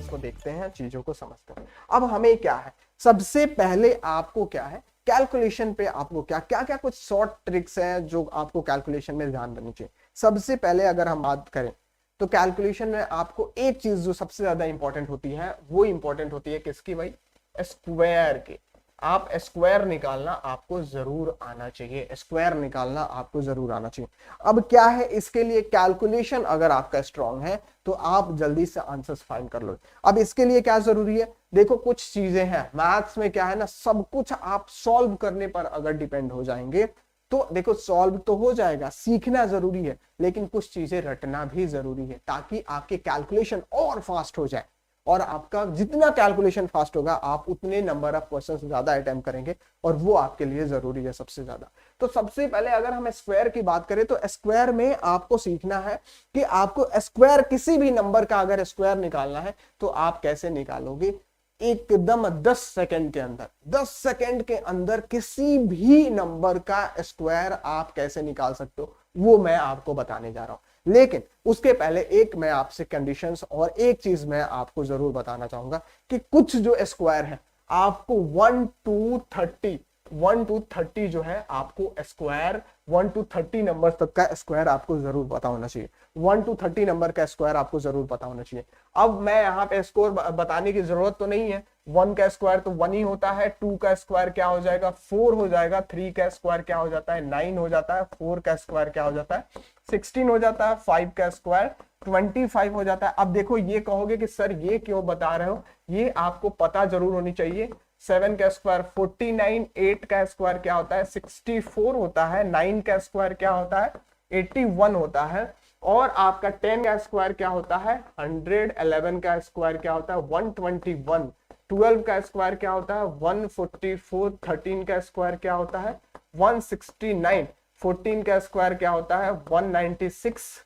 को देखते हैं, चीजों को समझते हैं। अब हमें क्या है, सबसे पहले आपको क्या है, कैलकुलेशन पे आपको क्या क्या क्या कुछ शॉर्ट ट्रिक्स हैं जो आपको कैलकुलेशन में ध्यान रखनी चाहिए। सबसे पहले अगर हम बात करें तो कैलकुलेशन में आपको एक चीज जो सबसे ज्यादा इंपॉर्टेंट होती है, वो इंपॉर्टेंट होती है किसकी भाई, स्क्वायर की। आप स्क्वायर निकालना आपको जरूर आना चाहिए, स्क्वायर निकालना आपको जरूर आना चाहिए। अब क्या है, इसके लिए कैलकुलेशन अगर आपका स्ट्रांग है तो आप जल्दी से आंसर्स फाइंड कर लो। अब इसके लिए क्या जरूरी है, देखो कुछ चीजें हैं मैथ्स में, क्या है ना, सब कुछ आप सॉल्व करने पर अगर डिपेंड हो जाएंगे तो देखो सॉल्व तो हो जाएगा, सीखना जरूरी है, लेकिन कुछ चीजें रटना भी जरूरी है ताकि आपके कैलकुलेशन और फास्ट हो जाए। और आपका जितना कैलकुलेशन फास्ट होगा आप उतने नंबर ऑफ क्वेश्चंस ज्यादा अटेम्प्ट करेंगे, और वो आपके लिए जरूरी है सबसे ज्यादा। तो सबसे पहले अगर हम स्क्वायर की बात करें तो स्क्वायर में आपको सीखना है कि आपको स्क्वायर किसी भी नंबर का अगर स्क्वायर निकालना है तो आप कैसे निकालोगे, एकदम 10 सेकंड के अंदर, 10 सेकंड के अंदर किसी भी नंबर का स्क्वायर आप कैसे निकाल सकते हो, वो मैं आपको बताने जा रहा हूं। लेकिन उसके पहले एक मैं आपसे कंडीशंस और एक चीज मैं आपको जरूर बताना चाहूंगा कि कुछ जो स्क्वायर है आपको 1 to 30 जो है आपको स्क्वायर 1 to 30 नंबर तक का स्क्वायर आपको जरूर पता होना चाहिए। 1 to 30 नंबर का स्क्वायर आपको जरूर पता होना चाहिए। अब मैं यहाँ पे स्कोर बताने की जरूरत तो नहीं है, 1 का स्क्वायर तो 1 ही होता है, 2 का स्क्वायर क्या हो जाएगा 4 हो जाएगा, 3 का स्क्वायर क्या हो जाता है 9 हो जाता है, 4 का स्क्वायर क्या हो जाता है 16 हो जाता है, 5 का स्क्वायर 25 हो जाता है। अब देखो ये कहोगे कि सर ये क्यों बता रहे हो, ये आपको पता जरूर होनी चाहिए। 7 का स्क्वायर 49, 8 का स्क्वायर क्या होता है 64 होता है, 9 का स्क्वायर क्या होता है 81 होता है, और आपका 10 का स्क्वायर क्या होता है 100, 11 का स्क्वायर क्या होता है 121, 12 का स्क्वायर क्या होता है 144, 13 का स्क्वायर क्या होता है 169, 14 का स्क्वायर क्या होता है 196,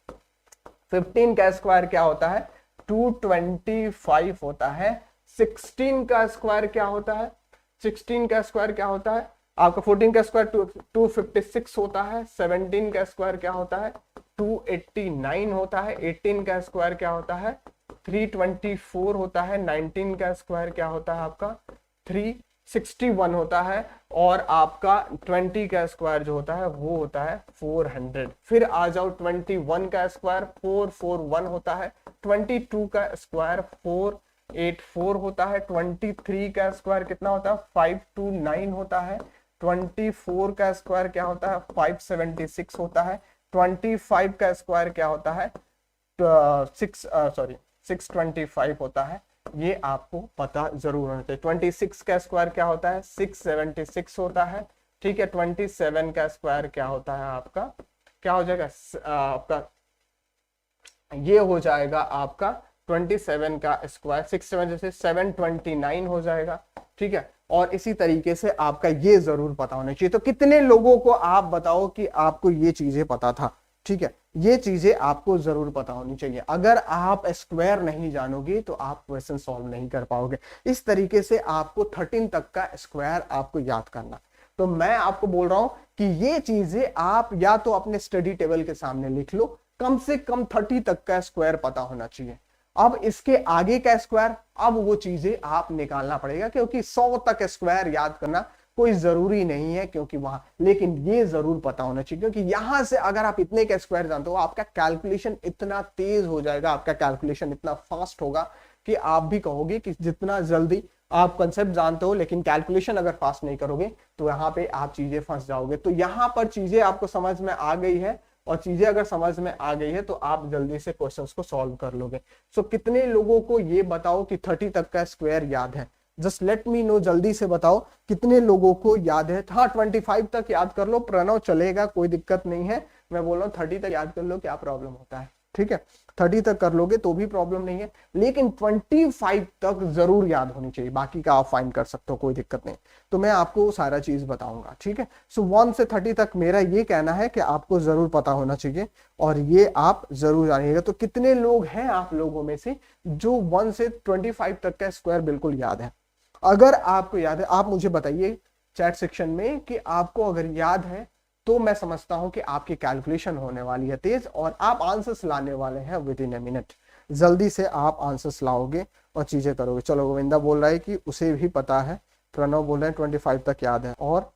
15 का स्क्वायर क्या होता है 225 होता है, 16 का स्क्वायर क्या होता है, 16 का स्क्वायर क्या होता है आपका 14 का स्क्वायर 256 होता है, 17 का स्क्वायर क्या होता है 289 होता है, 18 का स्क्वायर क्या होता है 324 होता है, 19 का स्क्वायर क्या होता है आपका 361 होता है, और आपका 20 का स्क्वायर जो होता है वो होता है 400। फिर आ जाओ 21 का स्क्वायर 441 होता है, 22 का स्क्वायर 484 होता है, 23 का स्क्वायर कितना होता है 529 होता है, 24 का स्क्वायर क्या होता है 576 होता है, 25 का स्क्वायर क्या होता है 625 होता है। ये आपको पता जरूर होना चाहिए। 26 का स्क्वायर क्या होता है 676 होता है, ठीक है। 27 का स्क्वायर क्या होता है आपका, क्या हो जाएगा आपका, ये हो जाएगा आपका 27 का स्क्वायर 6 जैसे 729 हो जाएगा, ठीक है। और इसी तरीके से आपका ये जरूर पता होना चाहिए। तो कितने लोगों को आप बताओ कि आपको ये चीजें पता था, ठीक है, ये चीजें आपको जरूर पता होनी चाहिए। अगर आप स्क्वायर नहीं जानोगे तो आप क्वेश्चन सॉल्व नहीं कर पाओगे। इस तरीके से आपको 13 तक का स्क्वायर आपको याद करना। तो मैं आपको बोल रहा हूं कि ये चीजें आप या तो अपने स्टडी टेबल के सामने लिख लो, कम से कम 30 तक का स्क्वायर पता होना चाहिए। अब इसके आगे का स्क्वायर, अब वो चीजें आप निकालना पड़ेगा, क्योंकि 100 तक स्क्वायर याद करना कोई जरूरी नहीं है, क्योंकि वहां, लेकिन ये जरूर पता होना चाहिए, क्योंकि यहां से अगर आप इतने का स्क्वायर जानते हो आपका कैलकुलेशन इतना तेज हो जाएगा, आपका कैलकुलेशन इतना फास्ट होगा कि आप भी कहोगे कि जितना जल्दी आप कंसेप्ट जानते हो लेकिन कैलकुलेशन अगर फास्ट नहीं करोगे तो यहाँ पे आप चीजें फंस जाओगे। तो यहाँ पर चीजें आपको समझ में आ गई है, और चीजें अगर समझ में आ गई है तो आप जल्दी से क्वेश्चंस को सॉल्व कर लोगे। सो कितने लोगों को ये बताओ कि 30 तक का स्क्वायर याद है, जस्ट लेट मी नो, जल्दी से बताओ कितने लोगों को याद है। हाँ 25 तक याद कर लो, प्रणव चलेगा, कोई दिक्कत नहीं है। मैं बोल रहा हूँ 30 तक याद कर लो, क्या प्रॉब्लम होता है, ठीक है। 30 तक कर लोगे तो भी प्रॉब्लम नहीं है, लेकिन 25 तक जरूर याद होनी चाहिए, बाकी का आप फाइंड कर सकते हो, कोई दिक्कत नहीं। तो मैं आपको सारा चीज बताऊंगा, ठीक है। सो 1 से 30 तक मेरा ये कहना है कि आपको जरूर पता होना चाहिए, और ये आप जरूर जानिएगा। तो कितने लोग हैं आप लोगों में से जो 1 से 25 तक का स्क्वायर बिल्कुल याद है? अगर आपको याद है आप मुझे बताइए चैट सेक्शन में कि आपको अगर याद है, तो मैं समझता हूं कि आपकी कैलकुलेशन होने वाली है तेज, और आप आंसर्स लाने वाले हैं विद इन ए मिनट। जल्दी से आप आंसर्स लाओगे और चीजें करोगे। चलो गोविंदा बोल रहा है कि उसे भी पता है, प्रणव बोल रहे हैं 25 तक याद है, और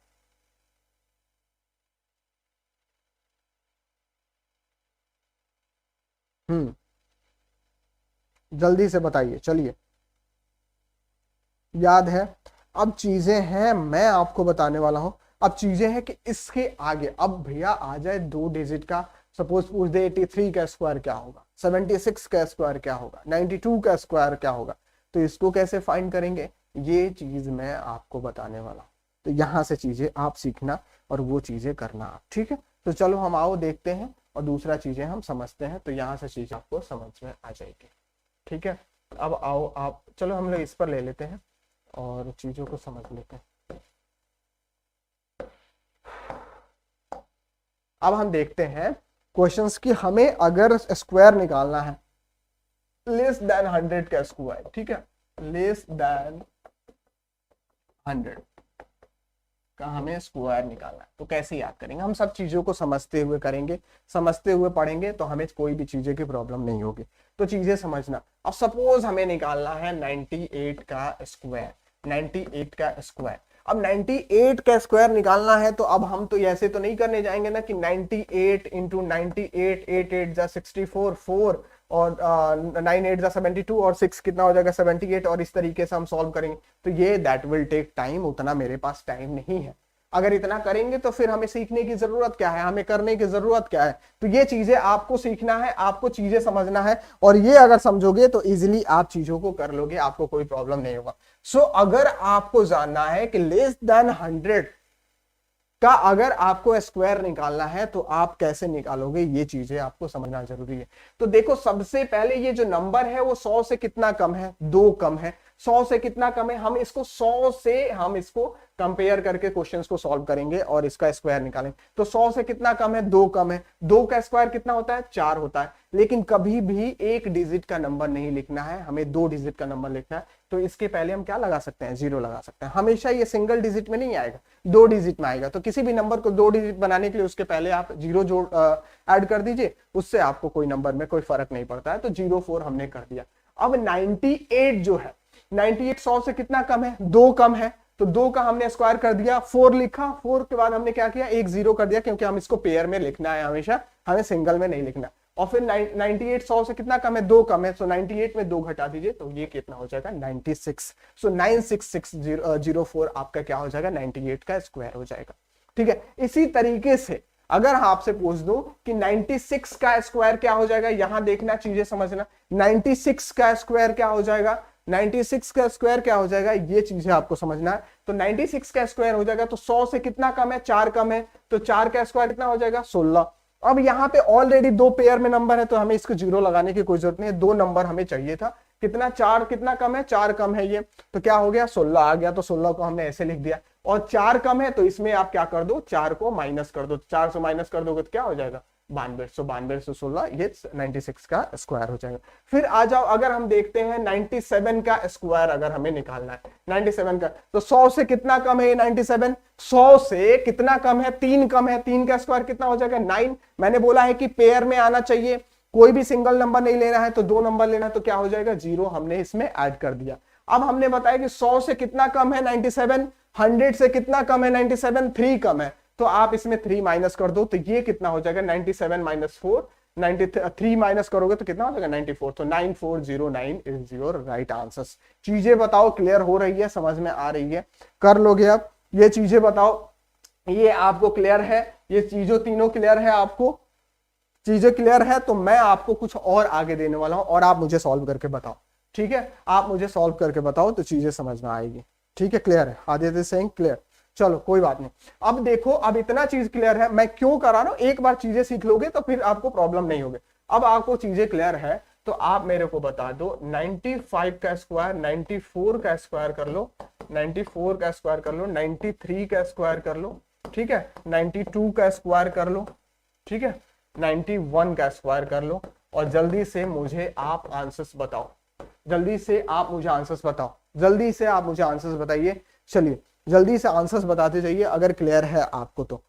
जल्दी से बताइए, चलिए याद है। अब चीजें हैं, मैं आपको बताने वाला हूं। अब चीजें हैं कि इसके आगे अब भैया आ जाए 2 डिजिट का, सपोज पूछ दे 83 का स्क्वायर क्या होगा, 76 का स्क्वायर क्या होगा, 92 का स्क्वायर क्या होगा, तो इसको कैसे फाइंड करेंगे, ये चीज मैं आपको बताने वाला हूं। तो यहां से चीजें आप सीखना और वो चीजें करना आप, ठीक है। तो चलो हम आओ देखते हैं और दूसरा चीजें हम समझते हैं, तो यहाँ से चीज आपको समझ में आ जाएगी, ठीक है। अब आओ आप, चलो हम लोग इस पर ले लेते हैं और चीजों को समझ लेते हैं। अब हम देखते हैं क्वेश्चंस की, हमें अगर स्क्वायर निकालना है लेस देन 100 का स्क्वायर, ठीक है, लेस देन 100 का हमें स्क्वायर निकालना है, तो कैसे याद करेंगे, हम सब चीजों को समझते हुए करेंगे, समझते हुए पढ़ेंगे, तो हमें कोई भी चीजें की प्रॉब्लम नहीं होगी। तो चीजें समझना। अब सपोज हमें निकालना है 98 का स्क्वायर, 98 का स्क्वायर। अब 98 का स्क्वायर निकालना है, तो अब हम तो ऐसे तो नहीं करने जाएंगे ना कि 98 इंटू 98, 8 8 जा 64, 4 और 9 8 जा 72 और 6 कितना हो जाएगा 78, और इस तरीके से हम सॉल्व करेंगे। तो ये दैट विल टेक टाइम, उतना मेरे पास टाइम नहीं है। अगर इतना करेंगे तो फिर हमें सीखने की जरूरत क्या है, हमें करने की जरूरत क्या है। तो ये चीजें आपको सीखना है, आपको चीजें समझना है, और ये अगर समझोगे तो इजीली आप चीजों को कर लोगे, आपको कोई प्रॉब्लम नहीं होगा। सो अगर आपको जानना है कि लेस देन 100 का अगर आपको स्क्वायर निकालना है तो आप कैसे निकालोगे, ये चीजें आपको समझना जरूरी है। तो देखो सबसे पहले ये जो नंबर है वो 100 से कितना कम है, 2 कम है। 100 से कितना कम है, हम इसको 100 से हम इसको कंपेयर करके क्वेश्चंस को सॉल्व करेंगे और इसका स्क्वायर निकालेंगे। तो 100 से कितना कम है, 2 कम है। 2 का स्क्वायर कितना होता है, 4 होता है। लेकिन कभी भी 1 डिजिट का नंबर नहीं लिखना है, हमें 2 डिजिट का नंबर लिखना है। तो इसके पहले हम क्या लगा सकते हैं, 0 लगा सकते हैं। हमेशा ये सिंगल डिजिट में नहीं आएगा, 2 डिजिट में आएगा। तो किसी भी नंबर को 2 डिजिट बनाने के लिए उसके पहले आप 0 जोड़ ऐड कर दीजिए, उससे आपको कोई नंबर में कोई फर्क नहीं पड़ता है। तो 04 हमने कर दिया। अब 98 जो है, 98 100 से कितना कम है, 2 कम है। तो 2 का हमने स्क्वायर कर दिया, 4 लिखा, 4 के बाद हमने क्या किया, एक 0 कर दिया, क्योंकि हम इसको पेयर में लिखना है हमेशा, हमें सिंगल में नहीं लिखना। और फिर 98 100 से कितना कम है, 2 कम है। सो 98 में 2 घटा दीजिए, तो ये कितना हो जाएगा, 96। सो 96604 आपका क्या हो जाएगा, 98 का स्क्वायर हो जाएगा, ठीक है। इसी तरीके से अगर आपसे पूछ दूं कि 96 का स्क्वायर क्या हो जाएगा, यहां देखना, चीजें समझना। 96 का स्क्वायर क्या हो जाएगा, 96 का स्क्वायर क्या हो जाएगा, ये चीजें आपको समझना है। तो 96 का स्क्वायर हो जाएगा, तो 100 से कितना कम है, 4 कम है। तो 4 का स्क्वायर कितना हो जाएगा, 16। अब यहाँ पे ऑलरेडी 2 पेयर में नंबर है, तो हमें इसको 0 लगाने की कोई जरूरत नहीं है। 2 नंबर हमें चाहिए था, कितना, 4 कितना कम है, 4 कम है ये, तो क्या हो गया, 16 आ गया। तो 16 को हमने ऐसे लिख दिया। और 4 कम है, तो इसमें आप क्या कर दो, 4 को माइनस कर दो। 4 से माइनस कर दोगे तो क्या हो जाएगा, 92। सो 92 से 16, ये 96 का स्क्वायर हो जाएगा। फिर आ जाओ, अगर हम देखते हैं 97 का स्क्वायर अगर हमें निकालना है, 97 का, तो 100 से कितना कम है, 97। 100 से कितना कम है, 3 कम है। 3 का स्क्वायर कितना हो जाएगा, 9। मैंने बोला है कि पेयर में आना चाहिए, कोई भी सिंगल नंबर नहीं लेना है, तो 2 नंबर लेना है। तो क्या हो जाएगा, 0 हमने इसमें ऐड कर दिया। अब हमने बताया कि 100 से कितना कम है, 97। 100 से कितना कम है, 97। 3 कम है, तो आप इसमें 3 माइनस कर दो, तो ये कितना हो जाएगा, 97 माइनस 4, 93 माइनस करोगे तो कितना हो जाएगा, 94। तो 9409 इज योर राइट आंसर। चीजें बताओ, क्लियर हो रही है, समझ में आ रही है, कर लोगे अब ये चीजें बताओ, ये आपको क्लियर है, ये चीजों तीनों क्लियर है, आपको चीजें क्लियर है। तो मैं आपको कुछ और आगे देने वाला हूं, और आप मुझे सॉल्व करके बताओ, ठीक है। आप मुझे सॉल्व करके बताओ तो चीजें समझ में आएगी, ठीक है। क्लियर है, आदित्य सिंह क्लियर, चलो कोई बात नहीं। अब देखो, अब इतना चीज क्लियर है, मैं क्यों करा रहा हूं, एक बार चीजें सीख लोगे तो फिर आपको प्रॉब्लम नहीं होगी। अब आपको चीजें क्लियर है तो आप मेरे को बता दो, 95 का स्क्वायर 94 का स्क्वायर कर लो, 94 का स्क्वायर कर लो, 93 का स्क्वायर कर लो, ठीक है, 92 का स्क्वायर कर लो, ठीक है, 91 का स्क्वायर कर लो, और जल्दी से मुझे आप आंसर्स बताओ, जल्दी से आप मुझे आंसर्स बताओ, जल्दी से आप मुझे आंसर्स बताइए। चलिए जल्दी से आंसर्स बताते जाइए अगर क्लियर है आपको तो।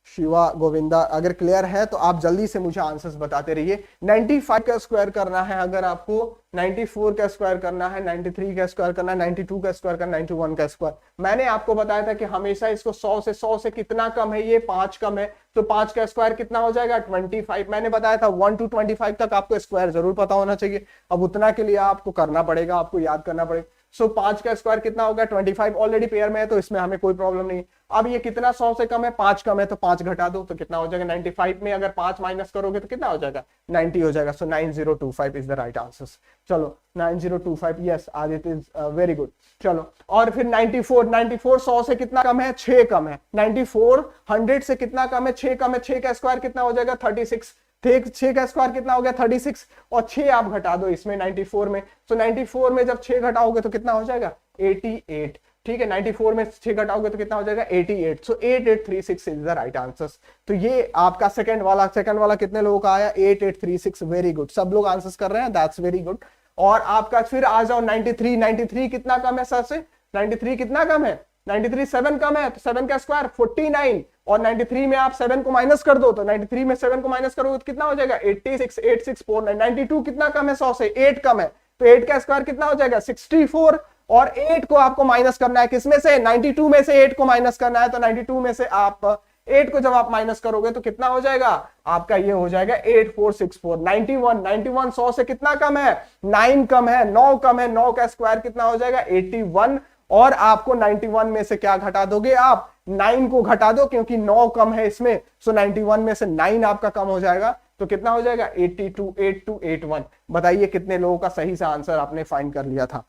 शिवा गोविंदा, अगर क्लियर है तो आप जल्दी से मुझे आंसर्स बताते रहिए। 95 का स्क्वायर करना है अगर आपको, 94 का स्क्वायर करना है, 93 का स्क्वायर करना है, 92 का स्क्वायर करना है, 91 का स्क्वायर। मैंने आपको बताया था कि हमेशा इसको 100 से कितना कम है, ये 5 कम है, तो 5 का स्क्वायर कितना हो जाएगा 25। मैंने बताया था 1 to 25 तक आपको स्क्वायर जरूर पता होना चाहिए। अब उतना के लिए आपको करना पड़ेगा, आपको याद करना पड़ेगा। सो 5 का स्क्वायर कितना होगा 25, ऑलरेडी पेयर में है तो इसमें हमें कोई प्रॉब्लम नहीं। अब ये कितना 100 से कम है, 5 कम है, तो 5 घटा दो तो कितना हो जाएगा 95 में अगर 5 माइनस करोगे तो कितना हो जाएगा 90 हो जाएगा। सो 9025 इज द राइट आंसर। चलो 9025, yes Aditya is very good. चलो और फिर 94 100 से कितना कम है 6 कम है, 94 100 से कितना कम है 6 कम है, 6 का स्क्वायर कितना हो जाएगा 36, 6 का स्क्वायर कितना हो गया 36 और 6 आप घटा दो इसमें 94 में। तो 94 में जब 6 घटाओगे तो कितना हो जाएगा 88। ठीक है 94 में 6 घटाओगे तो कितना हो जाएगा 88। सो 8836 इज द राइट आंसर। तो ये आपका सेकंड वाला कितने लोगों का आया 8836, वेरी गुड, सब लोग आंसर्स कर रहे हैं, दैट्स वेरी गुड। और आपका फिर आ जाओ 93 कितना कम है सर से, 93 कितना कम है 93 7 कम है, तो 7 का स्क्वायर 49 और 93 में आप 7 को माइनस कर दो, तो 93 में 7 को माइनस करोगे तो कितना हो जाएगा 86 8649। 92 कितना कम है 100 से 8 कम है, तो 8 का स्क्वायर कितना हो जाएगा 64 और 8 को आपको माइनस करना है किसमें से 92 में से 8 को माइनस करना है, तो 92 में से आप 8 को जब आप माइनस करोगे तो कितना हो जाएगा आपका ये हो जाएगा 8464। 91 100 से कितना कम है 9 कम है, 9 कम है, 9 का स्क्वायर कितना हो जाएगा 81 और आपको 91 में से क्या घटा दोगे आप 9 को घटा दो क्योंकि 9 कम है इसमें। सो 91 में से 9 आपका कम हो जाएगा तो कितना हो जाएगा 8281। बताइए कितने लोगों का सही से आंसर आपने फाइंड कर लिया था।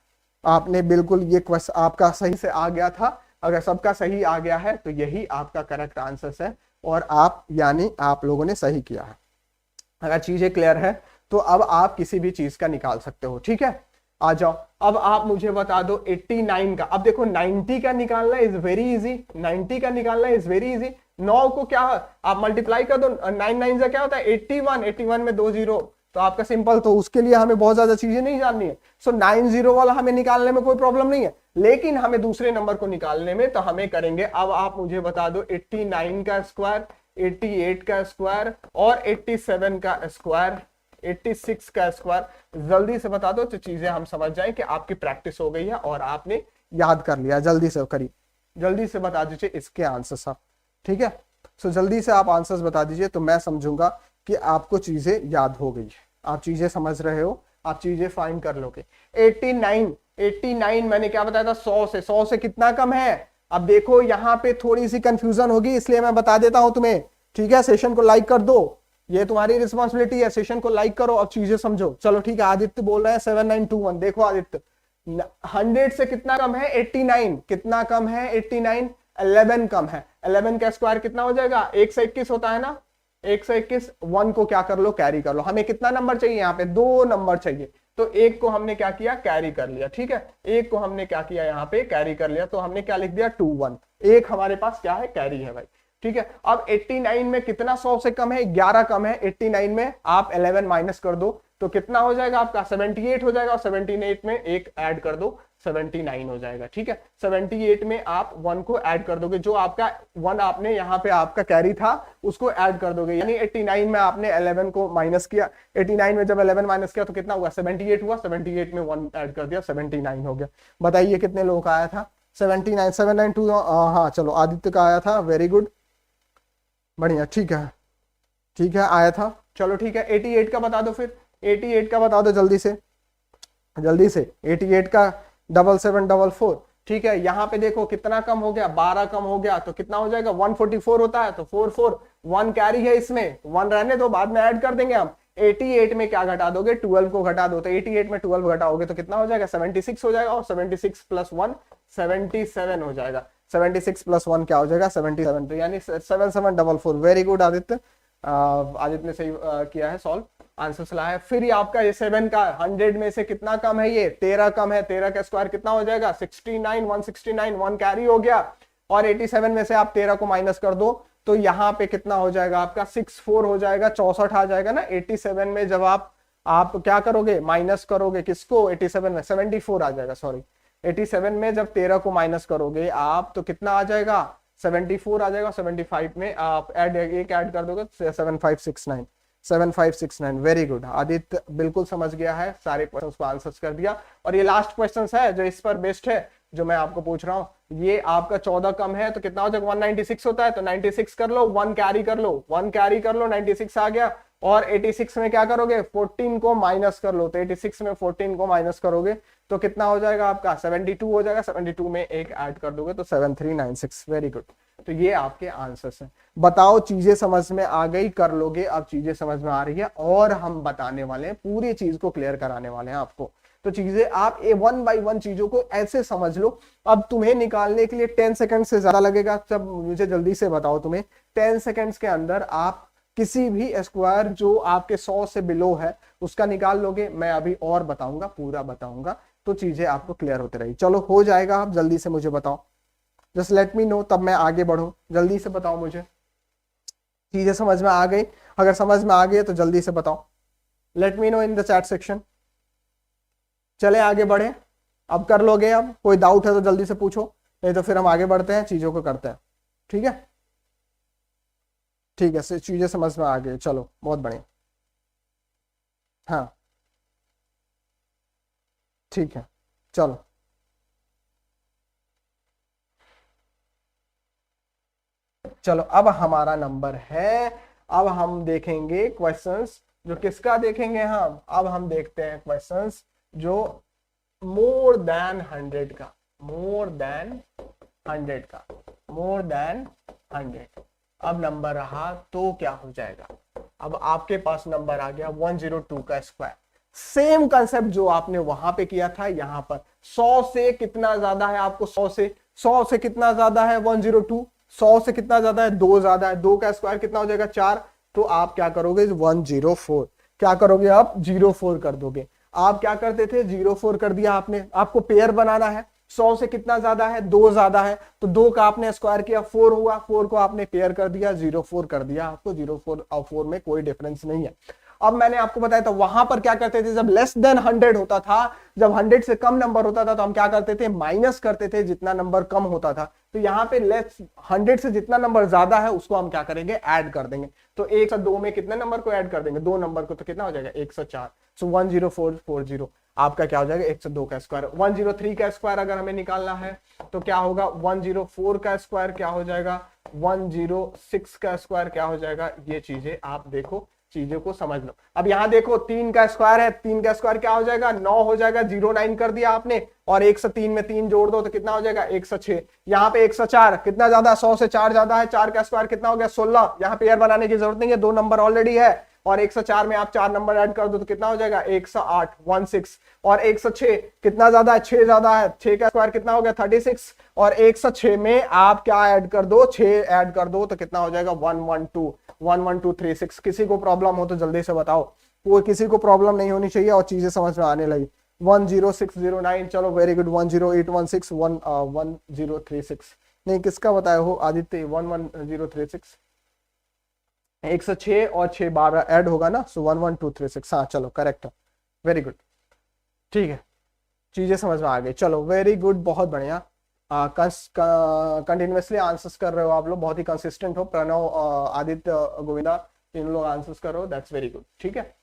आपने बिल्कुल ये क्वेश्चन आपका सही से आ गया था। अगर सबका सही आ गया है तो यही आपका करेक्ट आंसर है और आप यानी आप लोगों ने सही किया है। अगर चीजें क्लियर है तो अब आप किसी भी चीज का निकाल सकते हो। ठीक है आ जाओ, अब आप मुझे बता दो 89 का। अब देखो 90 का निकालना इज वेरी इजी, 90 का निकालना इज वेरी इजी। 9 को क्या आप मल्टीप्लाई कर दो, 9 9 से क्या होता है 81, 81 में 2 जीरो तो आपका सिंपल, तो उसके लिए हमें बहुत ज्यादा चीजें नहीं जाननी है। सो 90 वाला हमें निकालने में कोई प्रॉब्लम नहीं है, लेकिन हमें दूसरे नंबर को निकालने में तो हमें करेंगे। अब आप मुझे बता दो 89 का स्क्वायर, 88 का स्क्वायर और 87 का स्क्वायर, 86 का स्क्वायर जल्दी से बता दो तो चीजें हम समझ जाए कि आपकी प्रैक्टिस हो गई है और आपने याद कर लिया। जल्दी से करिए, जल्दी से बता दीजिए इसके आंसर्स आप। ठीक है सो जल्दी से आप आंसर्स बता दीजिए तो मैं समझूंगा कि आपको चीजें याद हो गई है, आप चीजें समझ रहे हो, आप चीजें फाइंड कर लोगे। 89 मैंने क्या बताया था 100 से कितना कम है। अब देखो यहाँ पे थोड़ी सी कंफ्यूजन होगी इसलिए मैं बता देता हूं तुम्हें। ठीक है सेशन को लाइक कर दो, ये तुम्हारी रिस्पॉन्सिबिलिटी है, सेशन को लाइक करो, अब चीजें समझो। चलो ठीक है आदित्य बोल रहे हैं 7921। देखो आदित्य 100 से कितना कम है 89, कितना कम है 89, 11 कम है। 11 का स्क्वायर कितना हो जाएगा 121 होता है ना, 121। 1 को क्या कर लो कैरी कर लो। हमें कितना नंबर चाहिए यहाँ पे 2 नंबर चाहिए, तो 1 को हमने क्या किया कैरी कर लिया। ठीक है 1 को हमने क्या किया यहाँ पे कैरी कर लिया, तो हमने क्या लिख दिया 21। 1 हमारे पास क्या है कैरी है भाई। ठीक है अब 89 में कितना 100 से कम है 11 कम है। 89 में आप 11 माइनस कर दो तो कितना हो जाएगा आपका 78 हो जाएगा और 78 में 1 ऐड कर दो 79 हो जाएगा। ठीक है 78 में आप 1 को ऐड कर दोगे, जो आपका 1 आपने यहाँ पे आपका कैरी था उसको ऐड कर दोगे, यानी 89 में आपने 11 को माइनस किया। 89 में जब 11 माइनस किया तो कितना हुआ 78 हुआ, 78 में 1 ऐड कर दिया 79 हो गया। बताइए कितने लोगों का आया था 79 792। हाँ चलो आदित्य का आया था, वेरी गुड बढ़िया। ठीक है आया था। चलो ठीक है 88 का बता दो, फिर 88 का बता दो जल्दी से 88 का 7744। ठीक है यहाँ पे देखो कितना कम हो गया 12 कम हो गया, तो कितना हो जाएगा 144 होता है, तो 44 1 कैरी है इसमें, 1 रहने दो बाद में ऐड कर देंगे हम। 88 में क्या घटा दोगे 12 को घटा दो, तो 88 में 12 घटाओगे तो कितना हो जाएगा 76 हो जाएगा और 76 प्लस 1 77 हो जाएगा। 76 प्लस 1 क्या हो जाएगा 77, तो यानी 7744। वेरी गुड आदित्य, आदित्य ने सही किया है, सॉल्व आंसर चला है। फिर ये आपका ये 7 का 100 में से कितना कम है ये 13 कम है। 13 का स्क्वायर कितना हो जाएगा 69, 169 1 कैरी हो गया और 87 में से आप 13 को माइनस कर दो तो यहाँ पे कितना हो जाएगा आपका 64 हो जाएगा, 64 आ जाएगा ना। 87 में जब आप क्या करोगे माइनस करोगे किसको 87 में 74 आ जाएगा, सॉरी 87 में जब 13 को माइनस करोगे आप तो कितना आ जाएगा 74 आ जाएगा, 75 में आप एक ऐड कर दोगे 7569, 7569। वेरी गुड, आदित्य बिल्कुल समझ गया है, सारे क्वेश्चंस को आंसर कर दिया। और ये लास्ट क्वेश्चन है जो इस पर बेस्ड है, जो मैं आपको पूछ रहा हूँ। ये आपका 14 कम है तो कितना हो जाएगा, 196 होता है, तो 96 कर लो, 1 कैरी कर लो, 1 कैरी कर लो, 96 आ गया। और 86 में क्या करोगे, 14 को माइनस कर लो, तो 86 में 14 को माइनस करोगे तो कितना हो जाएगा आपका, 72 हो जाएगा। 72 में एक ऐड कर दोगे तो 7396। वेरी गुड, तो ये आपके आंसर्स हैं। बताओ चीजें समझ में आ गई, कर लोगे, अब चीजें समझ में आ रही है और हम बताने वाले हैं, पूरी चीज को क्लियर कराने वाले हैं आपको। तो चीजें आप वन बाय वन चीजों को ऐसे समझ लो। अब तुम्हें निकालने के लिए 10 सेकंड से ज्यादा लगेगा, सब मुझे जल्दी से बताओ। तुम्हें 10 सेकंड्स के अंदर आप किसी भी स्क्वायर जो आपके 100 से बिलो है उसका निकाल लोगे। मैं अभी और बताऊंगा, पूरा बताऊंगा, तो चीजें आपको क्लियर होते रहेगी। चलो हो जाएगा, आप जल्दी से मुझे बताओ, जस्ट लेट मी नो, तब मैं आगे बढ़ूं। जल्दी से बताओ मुझे, चीजें समझ में आ गई? अगर समझ में आ गई तो जल्दी से बताओ, let me know in the chat section. चले आगे बढ़े, अब कर लोगे? अब कोई डाउट है तो जल्दी से पूछो, नहीं तो फिर हम आगे बढ़ते हैं, चीजों को करते हैं। ठीक है, ठीक है, चीजें समझ में आ गई, चलो बहुत बढ़िया। हाँ ठीक है, चलो चलो अब हमारा नंबर है, अब हम देखेंगे क्वेश्चंस जो किसका देखेंगे हम, अब हम देखते हैं क्वेश्चंस जो मोर देन 100 का, मोर देन 100 का, मोर देन 100। अब नंबर रहा तो क्या हो जाएगा, अब आपके पास नंबर आ गया 102 का स्क्वायर। सेम कंसेप्ट जो आपने वहां पे किया था, यहां पर 100 से कितना ज्यादा है आपको, 100 से कितना ज्यादा है 102, 100 से कितना ज्यादा है 2 ज्यादा है, 2 का स्क्वायर कितना हो जाएगा 4। तो आप क्या करोगे 104, क्या करोगे आप 04 कर दोगे। आप क्या करते थे 04 कर दिया आपने, आपको पेयर बनाना है, 100 से कितना ज्यादा है 2 ज्यादा है, तो 2 का आपने स्क्वायर किया 4 हुआ, 4 को आपने पेयर कर दिया 04 कर दिया। आपको 04 और 4 में कोई डिफरेंस नहीं है। अब मैंने आपको बताया था वहां पर क्या करते थे, जब लेस देन 100 होता था, जब 100 से कम नंबर होता था तो हम क्या करते थे, माइनस करते थे जितना नंबर कम होता था। तो यहाँ पे लेस 100 से जितना नंबर ज्यादा है उसको हम क्या करेंगे, ऐड कर देंगे। तो 102 में कितने नंबर को ऐड कर देंगे, 2 नंबर को, तो कितना हो जाएगा 104। सो 10440 आपका क्या हो जाएगा 102 का स्क्वायर। 103 का स्क्वायर अगर हमें निकालना है तो क्या होगा, 104 का स्क्वायर क्या हो जाएगा, 106 का स्क्वायर क्या हो जाएगा। ये चीजें आप देखो, चीजों को समझ लो। अब यहां देखो 3 का स्क्वायर है, 3 का स्क्वायर क्या हो जाएगा 9 हो जाएगा, 09 कर दिया आपने, और 103 में 3 जोड़ दो तो कितना हो जाएगा 106। यहाँ पे 104 कितना ज्यादा, 100 से 4 ज्यादा है, 4 का स्क्वायर कितना हो गया 16। यहाँ पेयर बनाने की जरूरत नहीं है, 2 नंबर ऑलरेडी है, और 104 में आप 4 नंबर ऐड कर दो तो कितना हो जाएगा 108, 16। और 106 कितना ज्यादा है, 6 ज्यादा है, 6 का स्क्वायर कितना हो गया 36, और 106 में आप क्या ऐड कर दो, 6 ऐड कर दो तो कितना हो जाएगा 11236। किसी को प्रॉब्लम हो तो जल्दी से बताओ, कोई किसी को प्रॉब्लम नहीं होनी चाहिए और चीजें समझ में आने लगी। 10609, चलो वेरी गुड। 10816 1036, नहीं किसका बताया हो आदित्य, 11036, 106 और 6 12 ऐड होगा ना, सो 11236। हाँ चलो करेक्ट है, वेरी गुड, ठीक है, चीजें समझ में आ गई। चलो वेरी गुड, बहुत बढ़िया, कंटिन्यूसली आंसर्स कर रहे हो आप लोग, बहुत ही कंसिस्टेंट हो। प्रणव, आदित्य, गोविंदा, तीन लोग आंसर्स कर रहे हो, दैट्स वेरी गुड, ठीक है।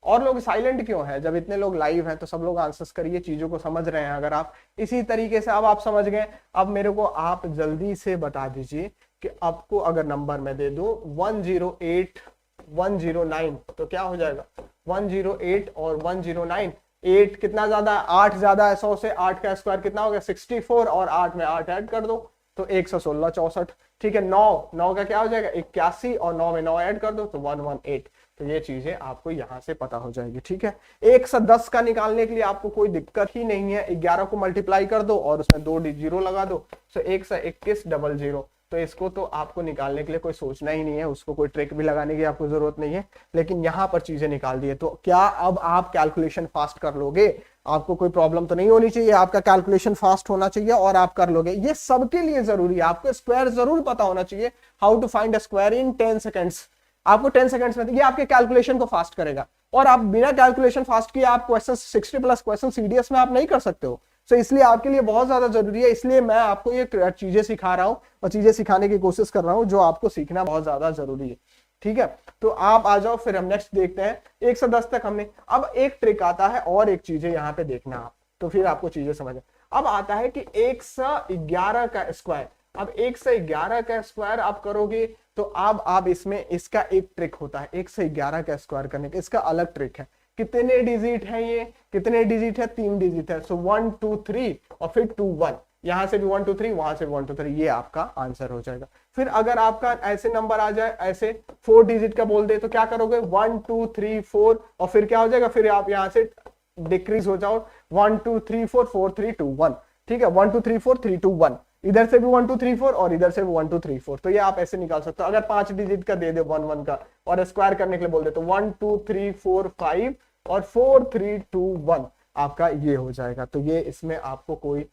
और लोग साइलेंट क्यों हैं, जब इतने लोग लाइव हैं तो सब लोग आंसर्स करिए, चीजों को समझ रहे हैं। अगर आप इसी तरीके से, अब आप समझ गए, अब मेरे को आप जल्दी से बता दीजिए कि आपको अगर नंबर मैं दे दूं 108 109 तो क्या हो जाएगा 108 और 109। 8 कितना ज्यादा है, 8 ज्यादा है 100 से, 8 का स्क्वायर कितना हो गया 64, और 8 में 8 ऐड कर दो तो 116 64, ठीक है। 9 का क्या हो जाएगा 81, और 9 में 9 ऐड कर दो तो 118। तो ये चीजें आपको यहां से पता हो जाएगी, ठीक है। 110 का निकालने के लिए आपको कोई दिक्कत ही नहीं है, 11 को मल्टीप्लाई कर दो और उसमें 2 जीरो लगा दो, सो 121 00। तो इसको तो आपको निकालने के लिए कोई सोचना ही नहीं है, उसको कोई ट्रिक भी लगाने की आपको जरूरत नहीं है, लेकिन यहाँ पर चीजें निकाल दी है। तो क्या अब आप कैलकुलेशन फास्ट कर लोगे, आपको कोई प्रॉब्लम तो नहीं होनी चाहिए, आपका कैलकुलेशन फास्ट होना चाहिए और आप कर लोगे। ये सबके लिए जरूरी है, आपको स्क्वायर जरूर पता होना चाहिए, how to find a square in 10 seconds. आपको 10 सेकेंड्स में ये आपके कैलकुलेशन को फास्ट करेगा। और आप बिना कैलकुलेशन फास्ट किए आप क्वेश्चन 60+ क्वेश्चन सीडीएस में आप नहीं कर सकते हो। तो इसलिए आपके लिए बहुत ज्यादा जरूरी है, इसलिए मैं आपको ये चीजें सिखा रहा हूँ और चीजें सिखाने की कोशिश कर रहा हूँ जो आपको सीखना बहुत ज्यादा जरूरी है। ठीक है, तो आप आ जाओ, फिर हम नेक्स्ट देखते हैं। 1 से 10 तक हमने, अब एक ट्रिक आता है और एक चीजें यहाँ पे देखना आप, तो फिर आपको चीजें समझ। अब आता है कि 1 से 11 का स्क्वायर। अब 1 से 11 का स्क्वायर आप करोगे तो अब आप इसमें इसका एक ट्रिक होता है 1 से 11 का स्क्वायर करने का, इसका अलग ट्रिक है। कितने डिजिट है ये, कितने डिजिट है, 3 डिजिट है। सो 1 2 3 और फिर 2 1, यहां से भी 1 2 3, वहां से भी 1 2 3, ये आपका आंसर हो जाएगा। फिर अगर आपका ऐसे नंबर आ जाए, ऐसे 4 डिजिट का बोल दे, तो क्या करोगे 1 2 3 4 और फिर क्या हो जाएगा, फिर आप यहां से डिक्रीज हो जाओ 1 2 3 4 4 3 2 1। ठीक है, 1 2 3 4 3 2 1, इधर से भी 1 2 3 4 और इधर से भी 1 2 3 4। तो ये आप ऐसे निकाल सकते हो। अगर 5 डिजिट का दे दे 1 1 का और स्क्वायर करने के लिए बोल दे तो 1 2 3 4 5 और 4 3 2 1 आपका ये हो जाएगा। तो ये इसमें आपको कोई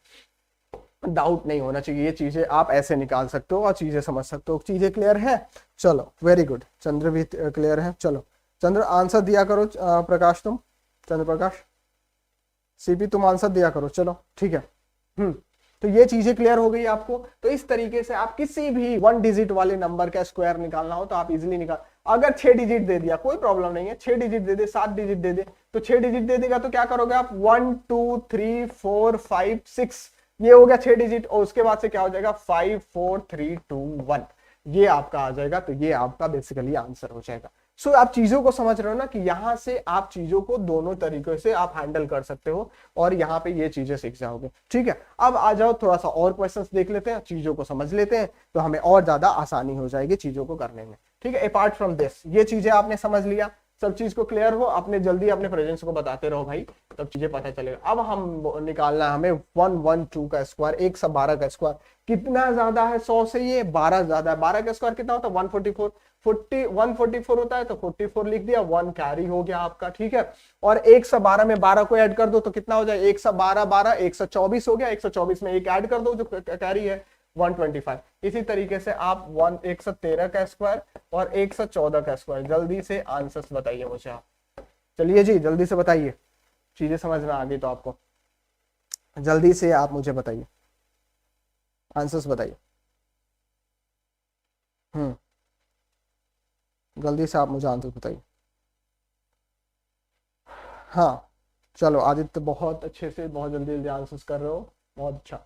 डाउट नहीं होना चाहिए, ये चीजें आप ऐसे निकाल सकते हो और चीजें समझ सकते हो। चीजें क्लियर है? चलो वेरी गुड, चंद्र भी क्लियर है। चलो चंद्र आंसर दिया करो, प्रकाश तुम, चंद्र प्रकाश, सीपी तुम आंसर दिया करो। चलो ठीक है, तो ये चीजें क्लियर हो गई आपको। तो इस तरीके से आप किसी भी 1 डिजिट वाले नंबर का स्क्वायर निकालना हो तो आप इजीली निकाल। अगर 6 डिजिट दे दिया कोई प्रॉब्लम नहीं है, 6 डिजिट दे दे, 7 डिजिट दे दे, तो 6 डिजिट दे देगा तो क्या करोगे आप 1 2 3 4 5 6, ये हो गया 6 डिजिट, और उसके बाद से क्या हो जाएगा 5 4 3 2 1, ये आपका आ जाएगा। तो ये आपका बेसिकली आंसर हो जाएगा। सो आप चीजों को समझ रहे हो ना कि यहां से आप चीजों को दोनों तरीकों से आप हैंडल कर सकते हो और यहाँ पे ये चीजें सीख जाओगे। ठीक है, अब आ जाओ थोड़ा सा और क्वेश्चंस देख लेते हैं, चीजों को समझ लेते हैं, तो हमें और ज्यादा आसानी हो जाएगी चीजों को करने में। ठीक है, अपार्ट फ्रॉम दिस, ये चीजें आपने समझ लिया, सब चीज को क्लियर हो, अपने जल्दी अपने प्रेजेंट्स को बताते रहो भाई, तब चीजें पता चलेगा। अब हम निकालना है हमें 112 का स्क्वायर, 1 से 12 का स्क्वायर कितना ज्यादा है 100 से, ये 12 ज्यादा है। 12 का स्क्वायर कितना होता है 144, 144 होता है तो 44 लिख दिया, 1 कैरी हो गया आपका। ठीक है, और 1 से 12 में 12 को ऐड कर दो तो कितना हो जाए 1 से 12 12, 124 हो गया, 124 में 1 ऐड कर दो जो कैरी है 125। इसी तरीके से आप 113 का स्क्वायर और 114 का स्क्वायर, जल्दी से आंसर्स बताइए मुझे आप। चलिए जी जल्दी से बताइए, चीजें समझ में आ गई तो आपको, जल्दी से आप मुझे बताइए, आंसर्स बताइए। जल्दी से आप मुझे आंसर बताइए। हाँ चलो आदित्य बहुत अच्छे से बहुत जल्दी जल्दी आंसर्स कर रहे हो, बहुत अच्छा।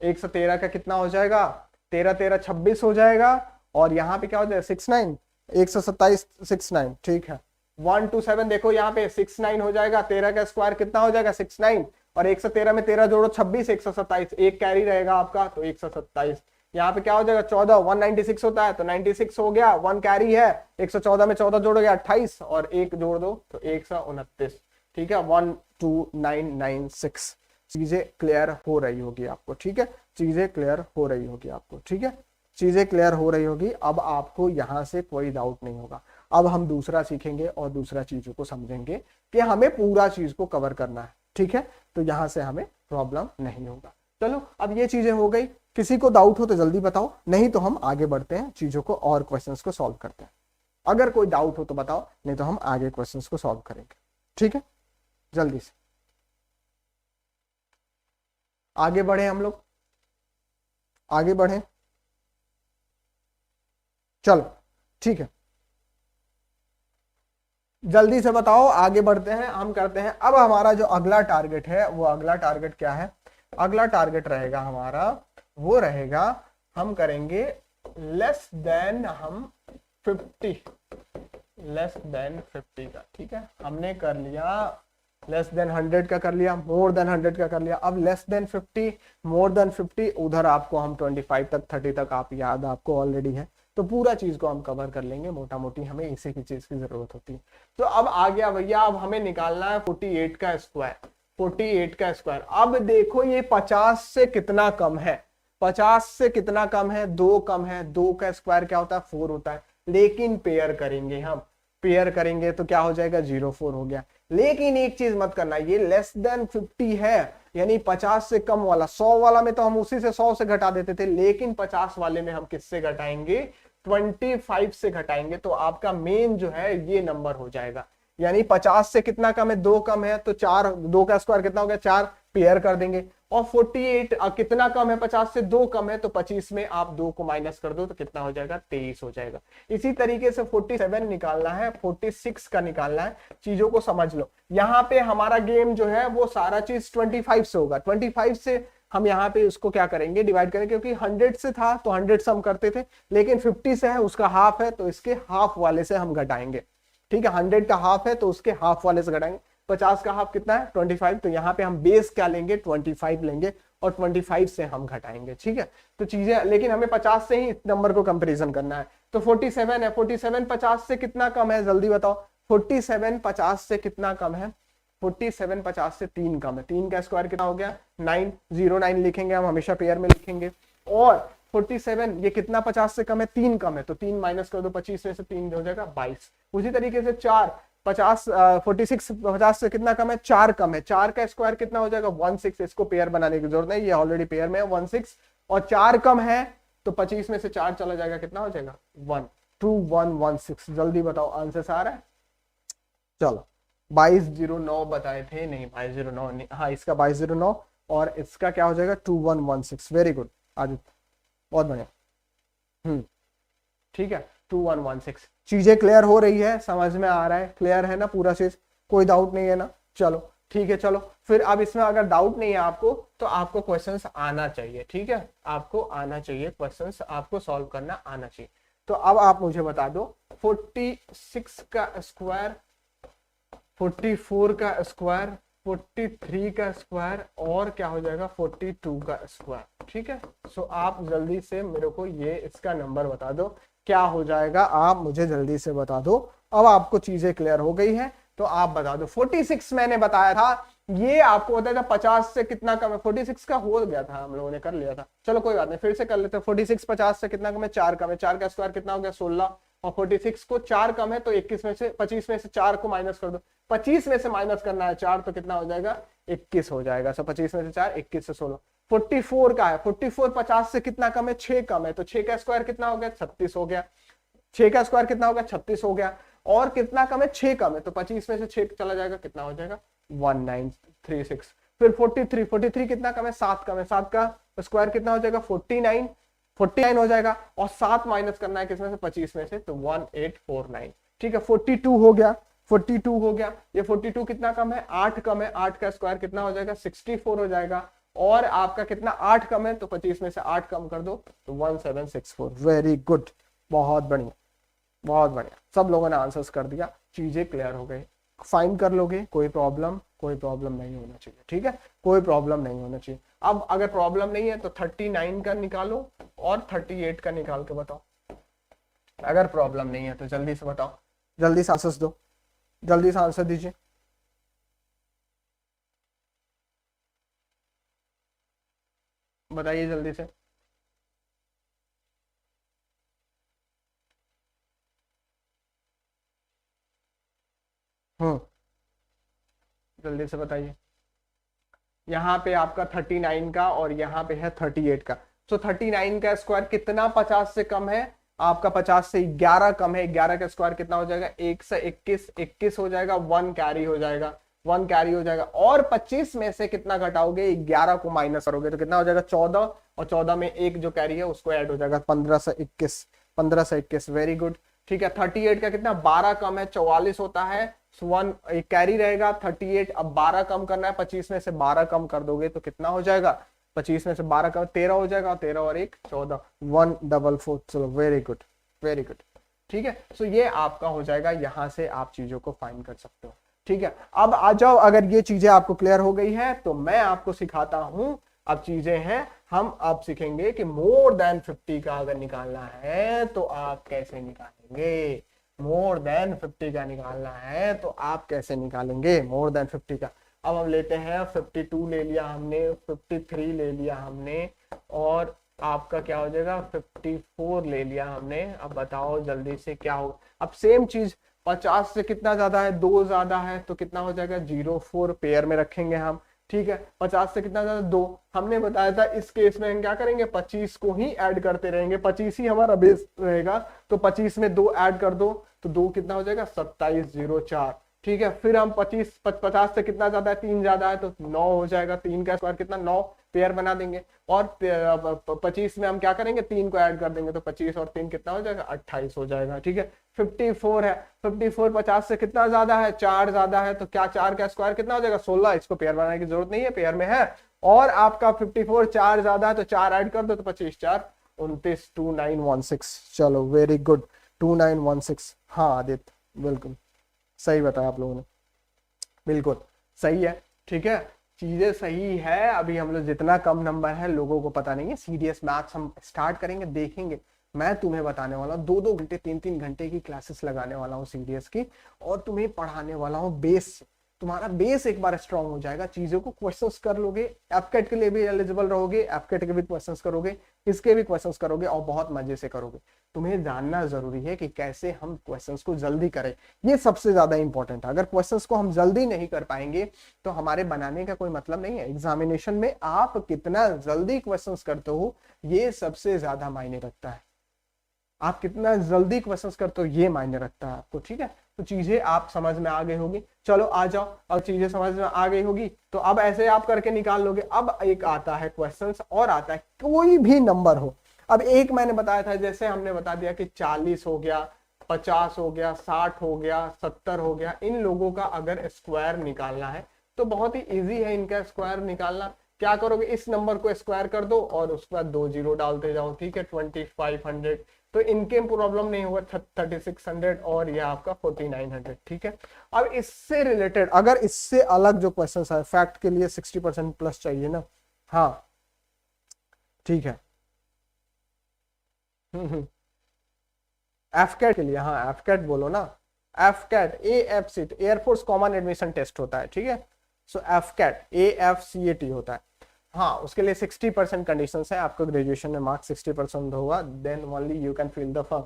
113 का कितना हो जाएगा 13 13 26 हो जाएगा, और यहाँ पे क्या हो जाएगा 69, 127 69। ठीक है, 127 देखो यहाँ पे 69 हो जाएगा, 13 का स्क्वायर कितना हो जाएगा 69, और 113 में 13 जोड़ो 26, 127, एक कैरी रहेगा आपका तो 127। यहाँ पे क्या हो जाएगा 14, 196 होता है तो 96 हो गया, 1 कैरी है, 114 में 14 जोड़ोगे 28 और 1 जोड़ दो तो 129। ठीक है, 12996। चीजें क्लियर हो रही होगी आपको। ठीक है, चीजें क्लियर हो रही होगी आपको। ठीक है, चीजें क्लियर हो रही होगी। अब आपको यहां से कोई डाउट नहीं होगा। अब हम दूसरा सीखेंगे और दूसरा चीजों को समझेंगे कि हमें पूरा चीज को कवर करना है। ठीक है, तो यहां से हमें प्रॉब्लम नहीं होगा। चलो अब ये चीजें हो गई, किसी को डाउट हो तो जल्दी बताओ, नहीं तो हम आगे बढ़ते हैं चीजों को और क्वेश्चंस को सॉल्व करते हैं। अगर कोई डाउट हो तो बताओ, नहीं तो हम आगे क्वेश्चंस को सॉल्व करेंगे। ठीक है, जल्दी से आगे बढ़े, हम लोग आगे बढ़े। चलो ठीक है, जल्दी से बताओ, आगे बढ़ते हैं, हम करते हैं। अब हमारा जो अगला टारगेट है, वो अगला टारगेट क्या है, अगला टारगेट रहेगा हमारा, वो रहेगा हम करेंगे लेस देन, हम 50, लेस देन 50 का। ठीक है, हमने कर लिया लेस देन 100 का कर लिया, मोर देन 100 का कर लिया। अब लेस देन 50, मोर देन 50, उधर आपको हम 25 तक 30 तक आप याद आपको ऑलरेडी है, तो पूरा चीज को हम कवर कर लेंगे मोटा मोटी, हमें इसी की चीज की जरूरत होती है। तो अब आ गया भैया, अब हमें निकालना है 48 का स्क्वायर, 48 का स्क्वायर। अब देखो ये 50 से कितना कम है, 50 से कितना कम है 2 कम है, 2 का स्क्वायर क्या होता है 4 होता है, लेकिन पेयर करेंगे हम, पेयर करेंगे तो क्या हो जाएगा 0 4 हो गया। लेकिन एक चीज मत करना, ये लेस देन 50 है, यानी 50 से कम वाला, 100 वाला में तो हम उसी से 100 से घटा देते थे, लेकिन 50 वाले में हम किससे घटाएंगे 25 से घटाएंगे, तो आपका मेन जो है ये नंबर हो जाएगा। यानी 50 से कितना कम है 2 कम है, तो 4, 2 का स्क्वायर कितना हो गया 4, पेयर कर देंगे, और 48 कितना कम है, 50 से 2 कम है, तो 25 में आप 2 को माइनस कर दो तो कितना हो जाएगा, 23 हो जाएगा। इसी तरीके से 47 निकालना है, 46 का निकालना है। चीजों को समझ लो, यहाँ पे हमारा गेम जो है वो सारा चीज 25 से होगा। 25 से हम यहाँ पे उसको क्या करेंगे, डिवाइड करेंगे, क्योंकि 100 से था तो 100 से हम करते थे, लेकिन 50 से है, उसका हाफ है, तो इसके हाफ वाले से हम घटाएंगे। ठीक है, 100 का हाफ है तो उसके हाफ वाले से घटाएंगे। 50 का हाफ कितना है, 25, तो यहाँ पे हम बेस क्या लेंगे, 25 लेंगे और 25 से हम घटाएंगे। ठीक है, तो चीजें, लेकिन हमें 50 से ही इस नंबर को कंपेरिजन करना है। तो 47 है, 47 50 से कितना कम है, जल्दी बताओ। 47 50 से कितना कम है, 47 50 से 3 कम है। 3 का स्क्वायर कितना हो गया, 9, 09 लिखेंगे हम, हमेशा पेयर में लिखेंगे। और 47 ये कितना 50 से कम है, 3 कम है, तो 3 माइनस कर दो, 25 में से 3 हो जाएगा 22। उसी तरीके से 4 50 46 50 से कितना कम है, 4 कम है। 4 का स्क्वायर कितना हो जाएगा, 16। इसको पेयर बनाने की जरूरत नहीं, ये ऑलरेडी पेयर में है 16। और 4 कम है तो 25 में से 4 चला जाएगा, कितना हो जाएगा 1, 2116। जल्दी बताओ, आंसर आ रहा है। चलो 2209 बताए थे, नहीं 2209 नहीं, हाँ इसका 2209 और इसका क्या हो जाएगा 2116। वेरी गुड आदित्य, बहुत बढ़िया। ठीक है, 2116। चीजें क्लियर हो रही है, समझ में आ रहा है, क्लियर है ना पूरा चीज, कोई डाउट नहीं है ना। चलो ठीक है, चलो फिर अब इसमें अगर डाउट नहीं है आपको तो आपको क्वेश्चंस आना चाहिए। ठीक है, आपको आना चाहिए, क्वेश्चंस आपको सॉल्व करना आना चाहिए। तो अब आप मुझे बता दो 46 का स्क्वायर, 44 का स्क्वायर, 43 का स्क्वायर और क्या हो जाएगा 42 का स्क्वायर। ठीक है, सो आप जल्दी से मेरे को ये इसका नंबर बता दो, क्या हो जाएगा, आप मुझे जल्दी से बता दो। अब आपको चीजें क्लियर हो गई है तो आप बता दो। 46 मैंने बताया था, ये आपको बताया था 50 से कितना कम है। 46 का हो गया था, हम लोगों ने कर लिया था, चलो कोई बात नहीं, फिर से कर लेते हैं। 46 50 से कितना कम है, 4 कम है। 4 का स्क्वायर कितना हो गया 16, और 46 को 4 कम है तो 21 में से 25 में से 4 को माइनस कर दो। 25 में से माइनस करना है 4 तो कितना हो जाएगा 21 हो जाएगा। सो 25 में से 4, 21 से 16। 44 का है, 44 50 से कितना कम है, 6 कम है, तो 6 का स्क्वायर कितना हो गया 36 हो गया। 6 का स्क्वायर कितना होगा 36 हो गया। और कितना कम है 6 कम है, तो 25 में से 6 चला जाएगा, कितना हो जाएगा 1936। फिर 43 कितना कम है, 7 कम है, 7 का स्क्वायर कितना हो जाएगा 49 हो जाएगा। और 7 माइनस करना है किसमें से 25 में से, तो 1849। ठीक है, 42 हो गया, 42 हो गया। ये 42 कितना कम है, 8 कम है, 8 का स्क्वायर कितना हो जाएगा 64 हो जाएगा। और आपका कितना 8 कम है, तो 25 में से 8 कम कर दो तो 1764। वेरी गुड, बहुत बढ़िया, बहुत बढ़िया, सब लोगों ने आंसर्स कर दिया, चीजें क्लियर हो गई। फाइन कर लोगे, कोई प्रॉब्लम नहीं होना चाहिए। ठीक है, कोई प्रॉब्लम नहीं होना चाहिए। अब अगर प्रॉब्लम नहीं है तो 39 का निकालो और 38 का निकाल के बताओ। अगर प्रॉब्लम नहीं है तो जल्दी से बताओ, जल्दी से आंसर्स दो, जल्दी से आंसर दीजिए। बताइए जल्दी से। जल्दी से बताइए। यहाँ पे आपका 39 का और यहाँ पे है 38 का। तो 39 का स्क्वायर कितना 50 से कम है, आपका 50 से 11 कम है। 11 का स्क्वायर कितना हो जाएगा 1 से 21 हो जाएगा, 1 कैरी हो जाएगा, 1 कैरी हो जाएगा। और 25 में से कितना घटाओगे 11 को माइनस करोगे तो कितना हो जाएगा 14, और 14 में एक जो कैरी है उसको ऐड हो जाएगा 15 से 21, 15 से 21। Very good. ठीक है, 38 का कितना 12 कम है, 44 होता है, 1 एक कैरी रहेगा 38। अब 12 कम करना है, 25 में से 12 कम कर दोगे तो कितना हो जाएगा 25 में से 12 कम 13 हो जाएगा, 13 और 1 14, 144। चलो वेरी गुड, वेरी गुड। ठीक है, सो ये आपका हो जाएगा, यहां से आप चीजों को फाइंड कर सकते हो। ठीक है, अब आ जाओ, अगर ये चीजें आपको क्लियर हो गई है तो मैं आपको सिखाता हूं। अब चीजें हैं, हम अब सीखेंगे कि मोर देन 50 का अगर निकालना है तो आप कैसे निकालेंगे। मोर देन 50 का निकालना है तो आप कैसे निकालेंगे मोर देन 50 का। अब हम लेते हैं 52 ले लिया हमने, 53 ले लिया हमने, और आपका क्या हो जाएगा 54 ले लिया हमने। अब बताओ जल्दी से क्या हो। अब सेम चीज 50 से कितना ज्यादा है, 2 ज्यादा है, तो कितना हो जाएगा 04 पेयर में रखेंगे हम। ठीक है, 50 से कितना ज्यादा 2, हमने बताया था इस केस में हम क्या करेंगे 25 को ही ऐड करते रहेंगे, 25 ही हमारा बेस रहेगा। तो 25 में 2 ऐड कर दो तो 2 कितना हो जाएगा 2704। ठीक है। फिर हम 50 से कितना ज्यादा है, 3 ज्यादा है, तो 9 हो जाएगा। 3 का स्क्वायर कितना, 9 पेयर बना देंगे। और 25 में हम क्या करेंगे, 3 को ऐड कर देंगे, तो 25 और 3 कितना हो जाएगा, 28 हो जाएगा। ठीक है। 54 है, 54 50 से कितना ज्यादा है, 4 ज्यादा है, तो क्या 4 का स्क्वायर कितना हो जाएगा, 16। इसको पेयर बनाने की जरूरत नहीं है, पेयर में है। और आपका 54 4 ज्यादा है, तो 4 ऐड कर दो, तो 25 4 29, 2916। चलो वेरी गुड, 2916। हाँ आदित्य बिल्कुल सही बताया आप लोगों ने, बिल्कुल सही है। ठीक है, चीजें सही है। अभी हम लोग जितना कम नंबर है लोगों को पता नहीं है, सीडीएस मैथ्स हम स्टार्ट करेंगे, देखेंगे। मैं तुम्हें बताने वाला हूँ, 2-2 घंटे 3-3 घंटे की क्लासेस लगाने वाला हूँ सीडीएस की, और तुम्हें पढ़ाने वाला हूँ बेस। तुम्हारा बेस एक बार स्ट्रांग हो जाएगा, चीजों को क्वेश्चंस कर लोगे, एफकेट के लिए भी एलिजिबल रहोगे, एफकेट के भी क्वेश्चंस करोगे, इसके भी क्वेश्चंस करोगे, और बहुत मजे से करोगे। तुम्हें जानना जरूरी है कि कैसे हम क्वेश्चंस को जल्दी करें, ये सबसे ज्यादा इंपॉर्टेंट है। अगर क्वेश्चंस को हम जल्दी नहीं कर पाएंगे तो हमारे बनाने का कोई मतलब नहीं है। एग्जामिनेशन में आप कितना जल्दी क्वेश्चंस करते हो, ये सबसे ज्यादा मायने रखता है। आप कितना जल्दी क्वेश्चंस करते हो ये मायने रखता है आपको। ठीक है, तो चीजें आप समझ में आ गई होगी। चलो आ जाओ, अब चीजें समझ में आ गई होगी तो अब ऐसे आप करके निकाल लोगे। अब एक आता है क्वेश्चंस, और आता है कोई भी नंबर हो। अब एक मैंने बताया था, जैसे हमने बता दिया कि 40 हो गया, 50 हो गया, 60 हो गया, 70 हो गया, इन लोगों का अगर स्क्वायर निकालना है तो बहुत ही इजी है इनका स्क्वायर निकालना। क्या करोगे, इस नंबर को स्क्वायर कर दो और उसके बाद 2 जीरो डालते जाओ। ठीक है, 2500, तो इनके प्रॉब्लम नहीं होगा, 3600 और यह आपका 4900। ठीक है, अब इससे रिलेटेड अगर इससे अलग जो क्वेश्चन है, फैक्ट के लिए 60% प्लस चाहिए ना। हाँ ठीक है, एफकेट के लिए, हाँ एफकेट बोलो ना, एफकेट AFCET air force common admission test होता है। ठीक है, सो एफकेट AFCET होता है। हाँ, उसके लिए 60% कंडीशन है, आपको ग्रेजुएशन में मार्क्स 60% होगा, then only you can fill the form.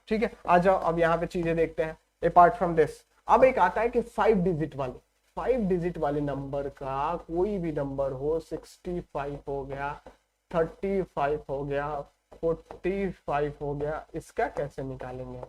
ठीक है, आ जाओ अब यहाँ पे चीजें देखते हैं। अपार्ट फ्रॉम दिस, अब एक आता है कि 5 डिजिट वाले नंबर का कोई भी नंबर हो, 65 हो गया, 35 हो गया, 45 हो गया, इसका कैसे निकालेंगे।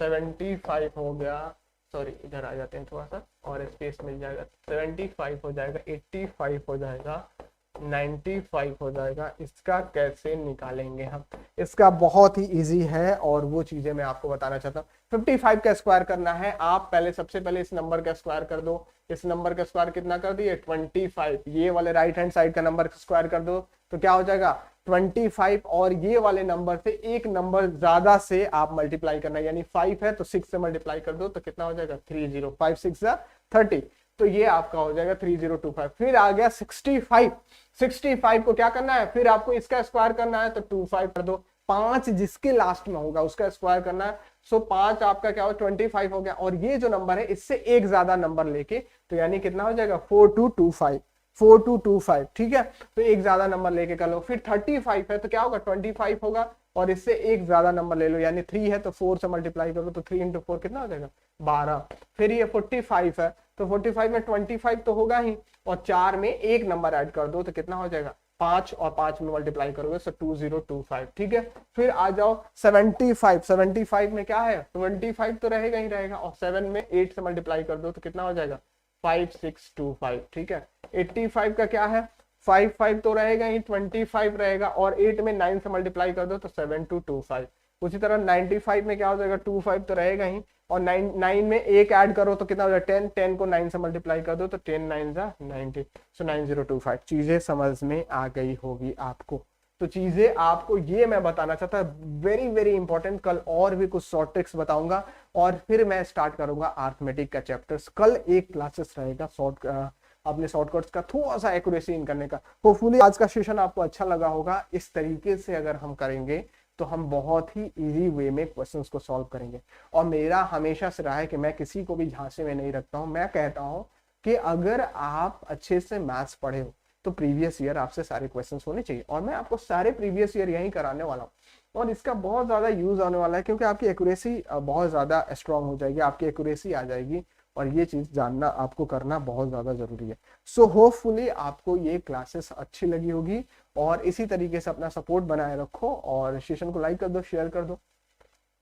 75 हो गया, सॉरी इधर आ जाते हैं थोड़ा सा और स्पेस मिल जाएगा। 75 हो जाएगा, 85 हो जाएगा, 95 हो जाएगा, इसका कैसे निकालेंगे हम। इसका बहुत ही इजी है और वो चीजें मैं आपको बताना चाहता हूँ। 55 का स्क्वायर करना है, आप पहले सबसे पहले इस नंबर का स्क्वायर कर दो। इस नंबर का स्क्वायर कितना कर दिए, 25। ये वाले राइट हैंड साइड का नंबर स्क्वायर कर दो तो क्या हो जाएगा 25, और ये वाले नंबर से एक नंबर ज्यादा से आप मल्टीप्लाई करना, यानी 5 है तो 6 से मल्टीप्लाई कर दो तो कितना हो जाएगा 30, 5 6 30, तो ये आपका हो जाएगा 3025। फिर आ गया 65, 65 को क्या करना है, फिर आपको इसका स्क्वायर करना है तो 25 कर दो। 5 जिसके लास्ट में होगा उसका स्क्वायर करना है, सो 5 आपका क्या हो 25 हो गया, और ये जो नंबर है इससे एक ज्यादा नंबर लेके, तो यानी कितना हो जाएगा 4225, 4225। ठीक है, तो एक ज्यादा नंबर लेके कर लो। फिर 35 है तो क्या होगा 25 होगा, और इससे एक ज्यादा नंबर ले लो, यानी 3 है तो 4 से मल्टीप्लाई करो तो 3 × 4 कितना हो जाएगा 12। फिर ये 45 है तो 45 में 25 तो होगा ही, और 4 में एक नंबर ऐड कर दो तो कितना हो जाएगा 5, और 5 में मल्टीप्लाई करोगे तो 2025। ठीक है, फिर आ जाओ 75, 75 में क्या है 25 तो रहेगा ही रहेगा, और 7 में 8 से मल्टीप्लाई कर दो तो कितना हो जाएगा 5625। ठीक है, 85 का क्या है 5 तो रहेगा ही, 25 रहेगा, और 8 में 9 से मल्टीप्लाई कर दो तो 7225। उसी तरह 95 में क्या हो जाएगा 25 तो रहेगा ही, और 9 में एक ऐड करो तो कितना हो जाएगा 10, 10 को 9 से मल्टीप्लाई कर दो तो 10 9 90, सो 9025। चीजें समझ में आ गई होगी आपको। तो चीजें आपको ये मैं बताना चाहता, वेरी वेरी इंपॉर्टेंट। कल और भी कुछ शॉर्ट ट्रिक्स बताऊंगा, और फिर मैं स्टार्ट करूंगा अर्थमेटिक का चैप्टर्स। कल एक क्लासेस रहेगा अपने शॉर्टकट्स का थोड़ा सा एक्यूरेसी इन करने का। होपफुली आज का सेशन आपको अच्छा लगा होगा। इस तरीके से अगर हम करेंगे तो हम बहुत ही इजी वे में क्वेश्चंस को सॉल्व करेंगे। और मेरा हमेशा से रहा है कि मैं किसी को भी झांसे में नहीं रखता हूं। मैं कहता हूं कि अगर आप अच्छे से मैथ्स पढ़े हो तो प्रीवियस ईयर आपसे सारे क्वेश्चंस होने चाहिए, और मैं आपको सारे प्रीवियस ईयर यही कराने वाला हूँ, और इसका बहुत ज्यादा यूज आने वाला है, क्योंकि आपकी एक्यूरेसी बहुत ज्यादा स्ट्रांग हो जाएगी, आपकी एक्यूरेसी आ जाएगी, और ये चीज जानना आपको करना बहुत ज्यादा जरूरी है। सो होपफुली आपको ये क्लासेस अच्छी लगी होगी, और इसी तरीके से अपना सपोर्ट बनाए रखो, और सेशन को लाइक कर दो, शेयर कर दो।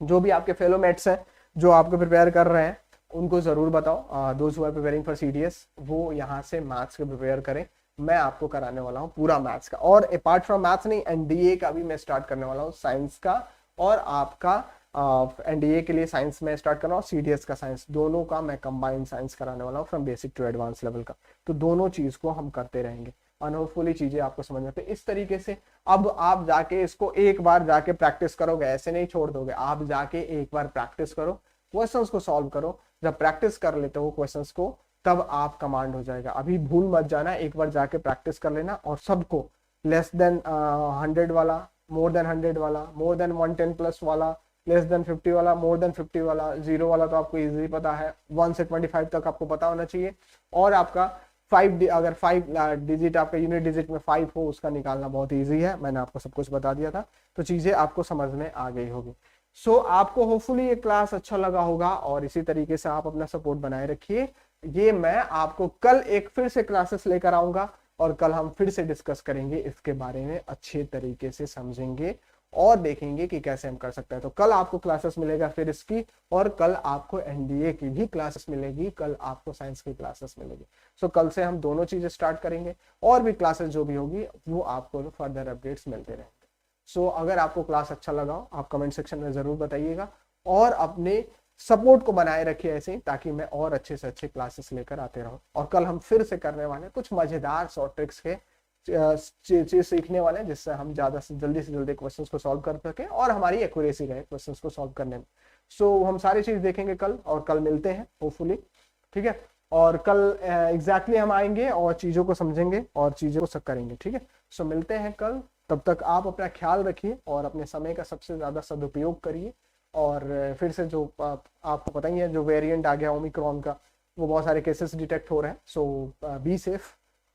जो भी आपके फेलो मेट्स हैं जो आपको प्रिपेयर कर रहे हैं उनको ज़रूर बताओ। Those who are preparing for CDS वो यहाँ से मैथ्स के प्रिपेयर करें। मैं आपको कराने वाला हूँ पूरा मैथ्स का, और अपार्ट फ्रॉम मैथ्स नहीं, एनडीए का भी मैं स्टार्ट करने वाला हूँ, साइंस का। और आपका एनडीए के लिए साइंस में स्टार्ट कर रहा हूँ, सीडीएस का साइंस, दोनों का मैं कंबाइंड साइंस कराने वाला हूँ from basic to advance level का। तो दोनों चीज को हम करते रहेंगे, अनहोपफुली चीजें आपको समझ में आते इस तरीके से। अब आप जाके इसको एक बार जाके प्रैक्टिस करोगे, ऐसे नहीं छोड़ दोगे, आप जाके एक बार प्रैक्टिस करो, क्वेश्चंस को सॉल्व करो। जब प्रैक्टिस कर लेते हो क्वेश्चंस को, तब आप कमांड हो जाएगा। अभी भूल मत जाना, एक बार जाके प्रैक्टिस कर लेना। और सबको लेस देन 100 वाला, मोर देन 100 वाला, मोर देन 110 प्लस वाला, लेस देन 50 वाला, मोर देन 50 वाला, 0 वाला तो आपको इजीली पता है, 1 से 25 तक आपको पता होना चाहिए। और आपका 5 अगर 5 डिजिट आपका यूनिट डिजिट में 5 हो, उसका निकालना बहुत इजी है, मैंने आपको सब कुछ बता दिया था, तो चीजें आपको समझ में आ गई होगी। सो आपको होपफुली ये क्लास अच्छा लगा होगा, और इसी तरीके से आप अपना सपोर्ट बनाए रखिए। ये मैं आपको कल एक फिर से क्लासेस लेकर आऊंगा, और कल हम फिर से डिस्कस करेंगे इसके बारे में, अच्छे तरीके से समझेंगे और देखेंगे कि कैसे हम कर सकते हैं। तो कल आपको क्लासेस मिलेगा फिर इसकी, और कल आपको एनडीए की भी क्लासेस मिलेगी, कल आपको साइंस की क्लासेस मिलेगी। सो कल से हम दोनों चीजें स्टार्ट करेंगे, और भी क्लासेस जो भी होगी वो आपको फर्दर अपडेट्स मिलते रहेंगे। सो अगर आपको क्लास अच्छा लगा हो, आप कमेंट सेक्शन में जरूर बताइएगा, और अपने सपोर्ट को बनाए रखिए ऐसे ही, ताकि मैं और अच्छे से अच्छे क्लासेस लेकर आते रहूं। और कल हम फिर से करने वाले हैं कुछ मजेदार शॉर्ट ट्रिक्स के चीज सीखने वाले हैं, जिससे हम ज्यादा से जल्दी क्वेश्चंस को सॉल्व कर सके, और हमारी एक्यूरेसी रहे क्वेश्चंस को सॉल्व करने में। सो हम सारी चीज देखेंगे कल, और कल मिलते हैं होपफुली, ठीक है। और कल एग्जैक्टली हम आएंगे और चीजों को समझेंगे और चीजों को सब करेंगे, ठीक है। सो मिलते हैं कल, तब तक आप अपना ख्याल रखिए और अपने समय का सबसे ज्यादा सदुपयोग करिए। और फिर से जो आपको पता ही है, जो वेरिएंट आ गया ओमिक्रॉन का, वो बहुत सारे केसेस डिटेक्ट हो रहे हैं। सो बी सेफ,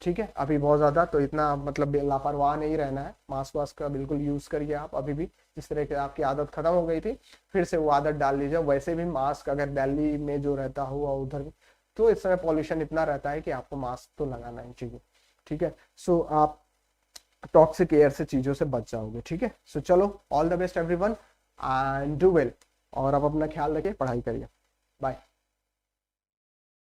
ठीक है। अभी बहुत ज्यादा तो इतना मतलब लापरवाह नहीं रहना है, मास्क वास्क का बिल्कुल यूज करिए आप। अभी भी जिस तरह की आपकी आदत खत्म हो गई थी, फिर से वो आदत डाल लीजिए। वैसे भी मास्क अगर दिल्ली में जो रहता हुआ उधर भी, तो इस समय पॉल्यूशन इतना रहता है कि आपको मास्क तो लगाना ही चाहिए, ठीक है। सो आप टॉक्सिक एयर से चीजों से बच जाओगे, ठीक है। सो चलो, all the best everyone and do well, और आप अपना ख्याल रखिए, पढ़ाई करिए, बाय।